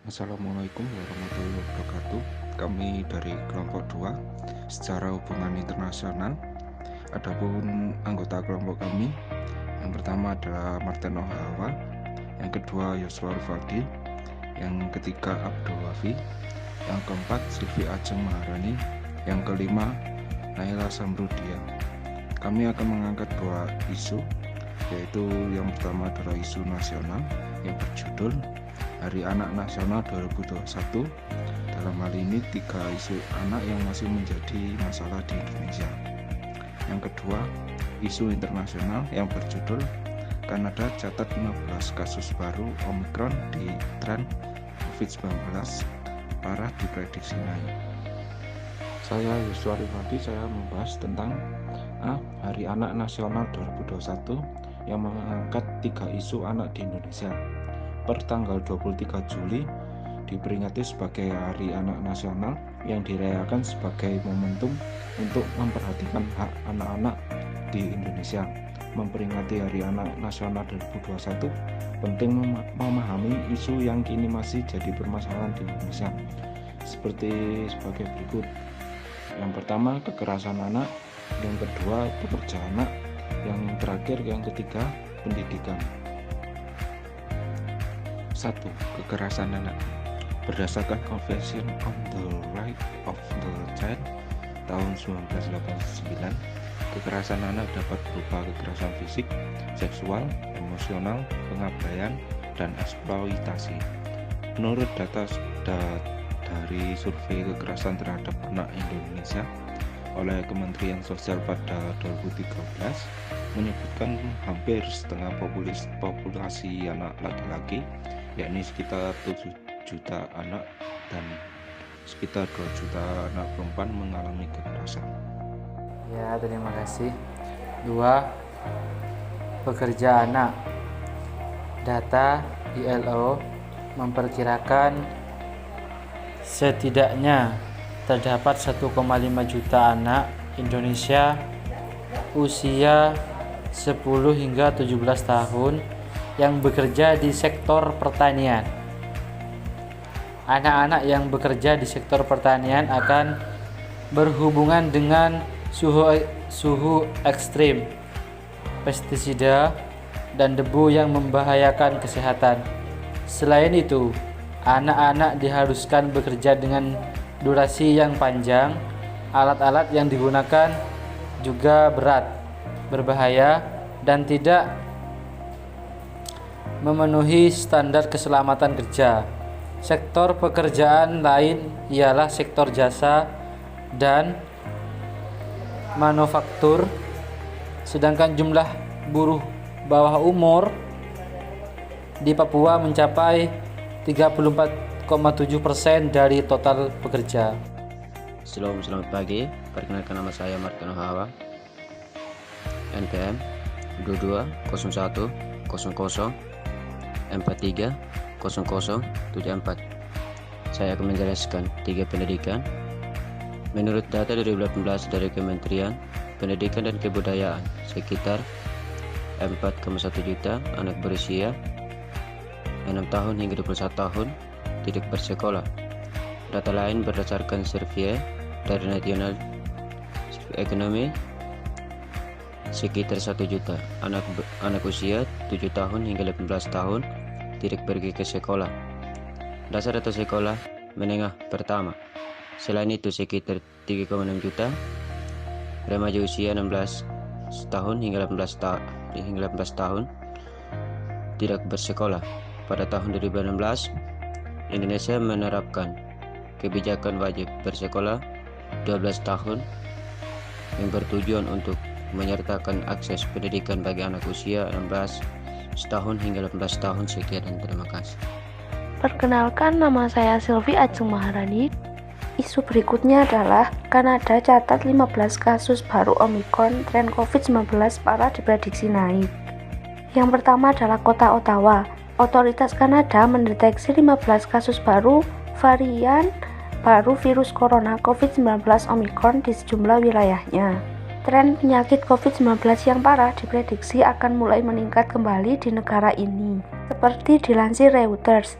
Assalamualaikum warahmatullahi wabarakatuh. Kami dari kelompok 2 secara hubungan internasional. Adapun anggota kelompok kami, yang pertama adalah Martin Ohawa, yang kedua Yosua Rifaldi, yang ketiga Abdul Wafi, yang keempat Silvi Ajeng Maharani, yang kelima Naila Samrudia. Kami akan mengangkat dua isu, yaitu yang pertama adalah isu nasional yang berjudul Hari Anak Nasional 2021. Dalam hal ini 3 isu anak yang masih menjadi masalah di Indonesia. Yang kedua, isu internasional yang berjudul Kanada catat 15 kasus baru Omicron di tren COVID-19 parah diprediksi naik. Saya Yosua Rifaldi, saya membahas tentang Hari Anak Nasional 2021 yang mengangkat 3 isu anak di Indonesia. Per tanggal 23 Juli diperingati sebagai Hari Anak Nasional yang dirayakan sebagai momentum untuk memperhatikan hak anak-anak di Indonesia. Memperingati Hari Anak Nasional 2021 penting memahami isu yang kini masih jadi permasalahan di Indonesia, sebagai berikut. Yang pertama, kekerasan anak. Yang kedua, pekerja anak. Yang terakhir, yang ketiga, pendidikan. 1. Kekerasan anak. Berdasarkan Convention on the Right of the Child tahun 1989, kekerasan anak dapat berupa kekerasan fisik, seksual, emosional, pengabaian, dan eksploitasi. Menurut data dari survei kekerasan terhadap anak Indonesia oleh Kementerian Sosial pada 2013 menyebutkan hampir setengah populasi anak laki-laki, yakni sekitar 7 juta anak, dan sekitar 2 juta anak perempuan mengalami kekerasan. Ya, terima kasih. 2. Pekerja anak. Data ILO memperkirakan setidaknya terdapat 1,5 juta anak Indonesia usia 10 hingga 17 tahun yang bekerja di sektor pertanian. Anak-anak yang bekerja di sektor pertanian akan berhubungan dengan suhu ekstrim, pestisida, dan debu yang membahayakan kesehatan. Selain itu, anak-anak diharuskan bekerja dengan durasi yang panjang. Alat-alat yang digunakan juga berat, berbahaya, dan tidak memenuhi standar keselamatan kerja. Sektor pekerjaan lain ialah sektor jasa dan manufaktur, sedangkan jumlah buruh bawah umur di Papua mencapai 34,7% dari total pekerja. Selamat pagi, perkenalkan nama saya Martin Ohawa, NPM 220100 43 0074. Saya akan menjelaskan 3 pendidikan. Menurut data 2018 dari Kementerian Pendidikan dan Kebudayaan, sekitar 4,1 juta anak berusia 6 tahun hingga 21 tahun tidak bersekolah. Data lain berdasarkan survei dari National Economy, sekitar 1 juta anak usia 7 tahun hingga 18 tahun tidak pergi ke sekolah. Dasar atau sekolah menengah pertama. Selain itu, sekitar 3,6 juta remaja usia 16 tahun hingga 18 tahun tidak bersekolah. Pada tahun 2016, Indonesia menerapkan kebijakan wajib bersekolah 12 tahun yang bertujuan untuk menyertakan akses pendidikan bagi anak usia 16 tahun hingga 18 tahun. Sekian dan terima kasih. Perkenalkan, nama saya Silvi Ajeng Maharani. Isu berikutnya adalah Kanada catat 15 kasus baru Omicron, tren COVID-19 parah diprediksi naik. Yang pertama adalah kota Ottawa. Otoritas Kanada mendeteksi 15 kasus baru varian baru virus corona COVID-19 Omicron di sejumlah wilayahnya. Tren penyakit COVID-19 yang parah diprediksi akan mulai meningkat kembali di negara ini. Seperti dilansir Reuters,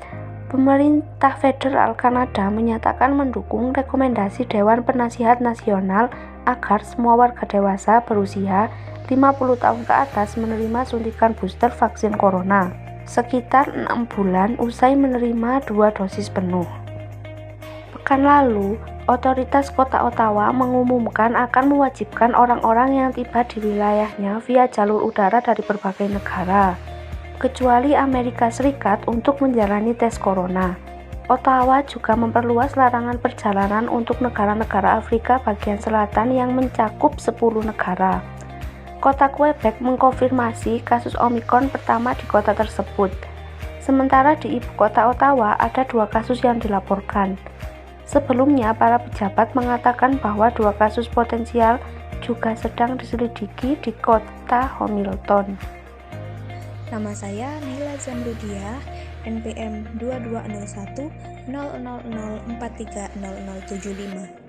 Pemerintah federal Kanada menyatakan mendukung rekomendasi Dewan Penasihat Nasional agar semua warga dewasa berusia 50 tahun ke atas menerima suntikan booster vaksin corona sekitar 6 bulan usai menerima 2 dosis penuh. Pekan lalu, otoritas kota Ottawa mengumumkan akan mewajibkan orang-orang yang tiba di wilayahnya via jalur udara dari berbagai negara, kecuali Amerika Serikat, untuk menjalani tes corona. Ottawa juga memperluas larangan perjalanan untuk negara-negara Afrika bagian selatan yang mencakup 10 negara. Kota Quebec mengkonfirmasi kasus Omicron pertama di kota tersebut. Sementara di ibu kota Ottawa ada 2 kasus yang dilaporkan. Sebelumnya, para pejabat mengatakan bahwa 2 kasus potensial juga sedang diselidiki di kota Hamilton. Nama saya Naila Zamrudia, NPM 22010004300075.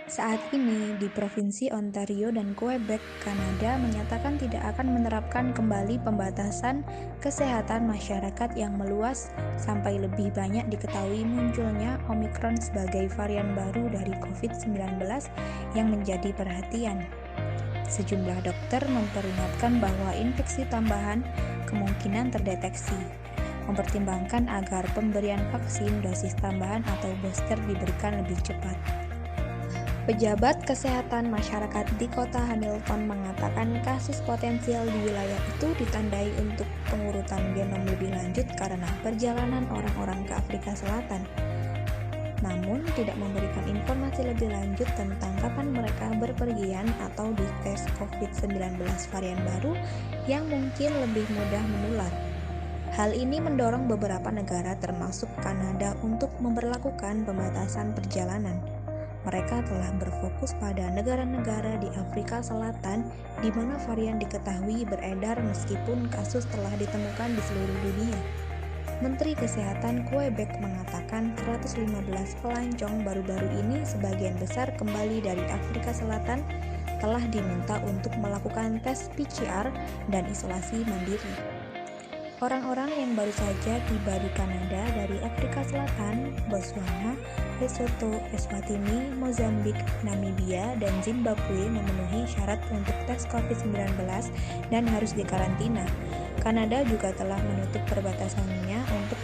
Saat ini di Provinsi Ontario dan Quebec, Kanada menyatakan tidak akan menerapkan kembali pembatasan kesehatan masyarakat yang meluas sampai lebih banyak diketahui munculnya Omicron sebagai varian baru dari COVID-19 yang menjadi perhatian. Sejumlah dokter memperingatkan bahwa infeksi tambahan kemungkinan terdeteksi, mempertimbangkan agar pemberian vaksin dosis tambahan atau booster diberikan lebih cepat. Pejabat kesehatan masyarakat di kota Hamilton mengatakan kasus potensial di wilayah itu ditandai untuk pengurutan genom lebih lanjut karena perjalanan orang-orang ke Afrika Selatan. Namun tidak memberikan informasi lebih lanjut tentang kapan mereka berpergian atau dites COVID-19 varian baru yang mungkin lebih mudah menular. Hal ini mendorong beberapa negara termasuk Kanada untuk memberlakukan pembatasan perjalanan. Mereka telah berfokus pada negara-negara di Afrika Selatan di mana varian diketahui beredar meskipun kasus telah ditemukan di seluruh dunia. Menteri Kesehatan Quebec mengatakan 115 pelancong baru-baru ini sebagian besar kembali dari Afrika Selatan telah diminta untuk melakukan tes PCR dan isolasi mandiri. Orang-orang yang baru saja tiba di Kanada dari Afrika Selatan, Botswana, Lesotho, Eswatini, Mozambik, Namibia, dan Zimbabwe memenuhi syarat untuk tes COVID-19 dan harus dikarantina. Kanada juga telah menutup perbatasannya untuk